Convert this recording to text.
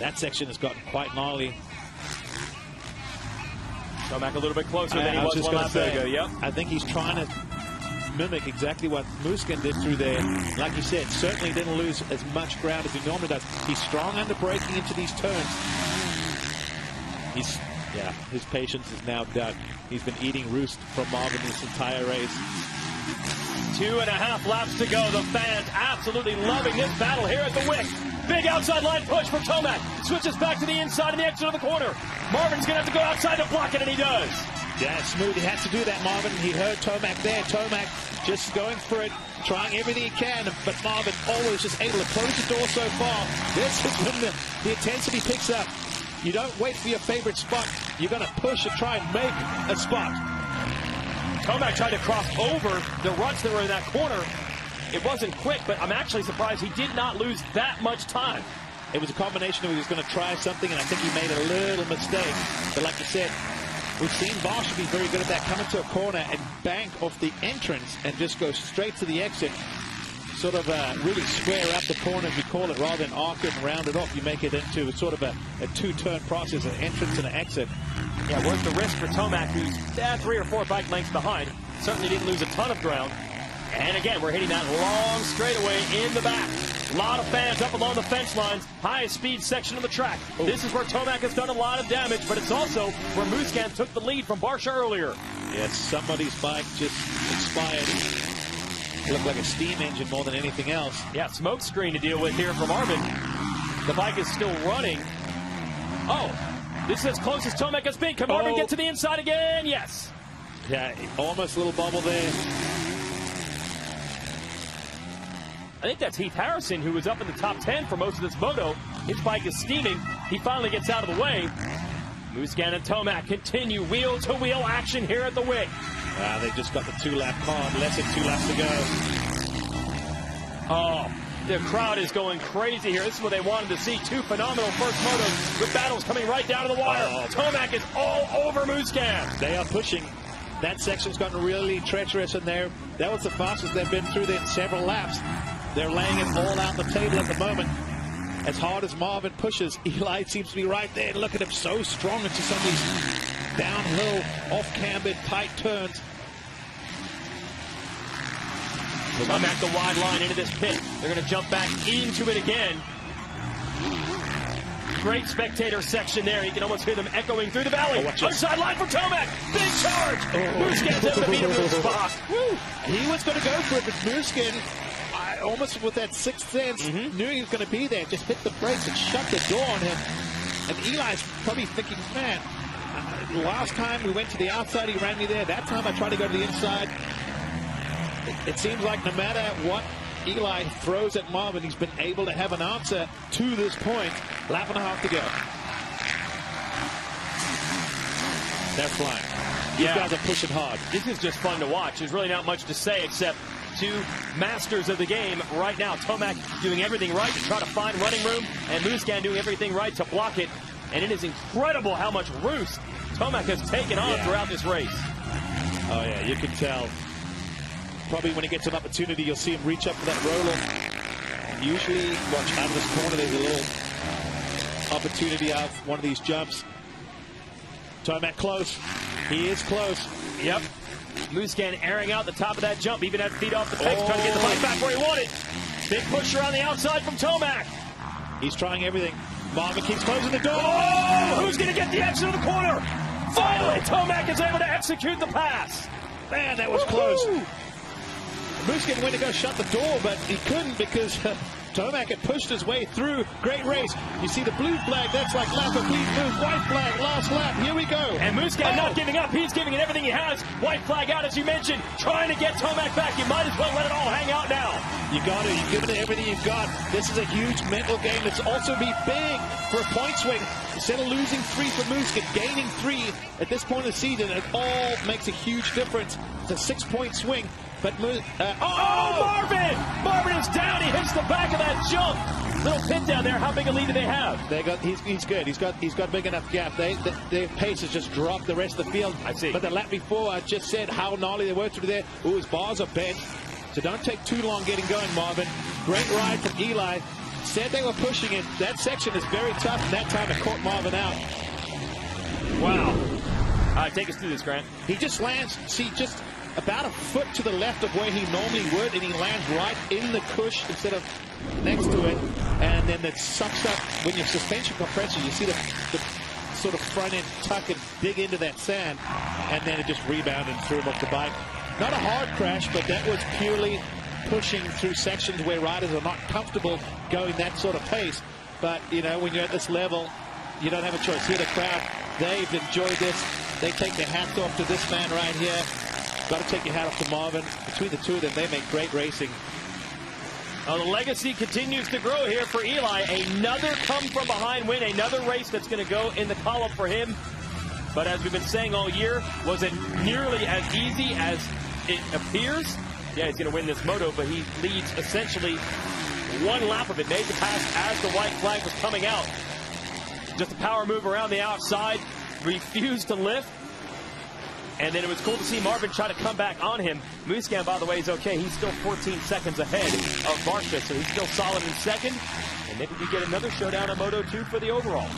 That section has gotten quite gnarly. Tomac a little bit closer than he was one lap ago. Yep. I think he's trying to mimic exactly what Musquin did through there. Like you said, certainly didn't lose as much ground as he normally does. He's strong under braking into these turns. His patience is now done. He's been eating roost from Marvin this entire race. 2.5 laps to go. The fans absolutely loving this battle here at the Wick. Big outside line push for Tomac. Switches back to the inside and the exit of the corner. Marvin's going to have to go outside to block it, and he does. Yeah, smooth. He has to do that, Marvin. He heard Tomac there. Tomac just going for it, trying everything he can, but Marvin always just able to close the door so far. This is when the intensity picks up. You don't wait for your favorite spot. You're going to push and try and make a spot. Tomac tried to cross over the ruts that were in that corner. It wasn't quick, but I'm actually surprised he did not lose that much time. It was a combination of he was going to try something, and I think he made a little mistake. But like you said, we've seen Bosch be very good at that, coming to a corner and bank off the entrance and just go straight to the exit. Sort of really square up the corner, as we call it, rather than arc it and round it off. You make it into sort of a two-turn process, an entrance and an exit. Yeah, worth the risk for Tomac, who's 3 or 4 bike lengths behind. Certainly didn't lose a ton of ground. And again, we're hitting that long straightaway in the back. A lot of fans up along the fence lines. Highest speed section of the track. Ooh. This is where Tomac has done a lot of damage, but it's also where Musquin took the lead from Barsha earlier. Yes, somebody's bike just expired. It looked like a steam engine more than anything else. Yeah, smoke screen to deal with here for Marvin. The bike is still running. Oh, this is as close as Tomac has been. Can Marvin get to the inside again? Yes. Yeah, almost a little bubble there. I think that's Heath Harrison, who was up in the top 10 for most of this moto. His bike is steaming. He finally gets out of the way. Musquin and Tomac continue wheel-to-wheel action here at the Wick. They just got the 2-lap card. Less than 2 laps to go. Oh, the crowd is going crazy here. This is what they wanted to see. 2 phenomenal first motos with battles coming right down to the wire. Tomac is all over Musquin. They are pushing. That section's gotten really treacherous in there. That was the fastest they've been through there in several laps. They're laying it all out on the table at the moment. As hard as Marvin pushes, Eli seems to be right there. Look at him, so strong into some of these downhill, off-cambered, tight turns. Tomac the wide line into this pit. They're going to jump back into it again. Great spectator section there. You can almost hear them echoing through the valley. Outside line for Tomac. Big charge. Musquin's able to beat him to the spot. He was going to go for it, but Musquin, almost with that sixth sense, knew he was going to be there. Just hit the brakes and shut the door on him. And Eli's probably thinking, man, last time we went to the outside, he ran me there. That time I tried to go to the inside. It seems like no matter what Eli throws at Marvin, he's been able to have an answer to this point. Lap and a half to go. They're flying. These guys are pushing hard. This is just fun to watch. There's really not much to say except 2 masters of the game right now. Tomac doing everything right to try to find running room, and Musquin doing everything right to block it. And it is incredible how much roost Tomac has taken on throughout this race. Oh, yeah, you can tell. Probably when he gets an opportunity, you'll see him reach up for that roller. Usually, watch out of this corner, there's a little opportunity out of one of these jumps. Tomac close. He is close. Yep. Musquin airing out the top of that jump, even had feet off the pegs, trying to get the bike back where he wanted. Big push around the outside from Tomac. He's trying everything. Marvin keeps closing the door. Oh, who's going to get the exit of the corner? Finally, Tomac is able to execute the pass. Man, that was close. Musquin went to go shut the door, but he couldn't because Tomac had pushed his way through. Great race. You see the blue flag, that's like lap of complete move. White flag, last lap. Here we go. And Musquin not giving up. He's giving it everything he has. White flag out, as you mentioned, trying to get Tomac back. You might as well let it all hang out now. You got to. You've given it everything you've got. This is a huge mental game. It's also be big for a point swing. Instead of losing 3 for Musquin, gaining 3 at this point of the season, it all makes a huge difference. It's a 6-point swing. But Marvin! Marvin is down. He hits the back of that jump. Little pit down there. How big a lead do they have? He's good. He's got big enough gap. Their pace has just dropped the rest of the field. I see. But the lap before, I just said how gnarly they were through there. Ooh, his bars are bent. So don't take too long getting going, Marvin. Great ride from Eli. Said they were pushing it. That section is very tough, and that time it caught Marvin out. Wow. Take us through this, Grant. He just lands, see, just about a foot to the left of where he normally would, and he lands right in the cush instead of next to it. And then it sucks up when your suspension compresses. You see the sort of front end tuck and dig into that sand, and then it just rebounded and threw him off the bike. Not a hard crash, but that was purely pushing through sections where riders are not comfortable going that sort of pace. But, you know, when you're at this level, you don't have a choice. Here, the crowd, they've enjoyed this. They take their hats off to this man right here. Got to take your hat off to Marvin. Between the two of them, they make great racing. Oh, the legacy continues to grow here for Eli. Another come-from-behind win, another race that's going to go in the column for him. But as we've been saying all year, was it nearly as easy as it appears? Yeah, he's going to win this moto, but he leads essentially one lap of it. Made the pass as the white flag was coming out. Just a power move around the outside, refused to lift. And then it was cool to see Marvin try to come back on him. Musquin, by the way, is okay. He's still 14 seconds ahead of Marvin, so he's still solid in second. And maybe we get another showdown on Moto 2 for the overall.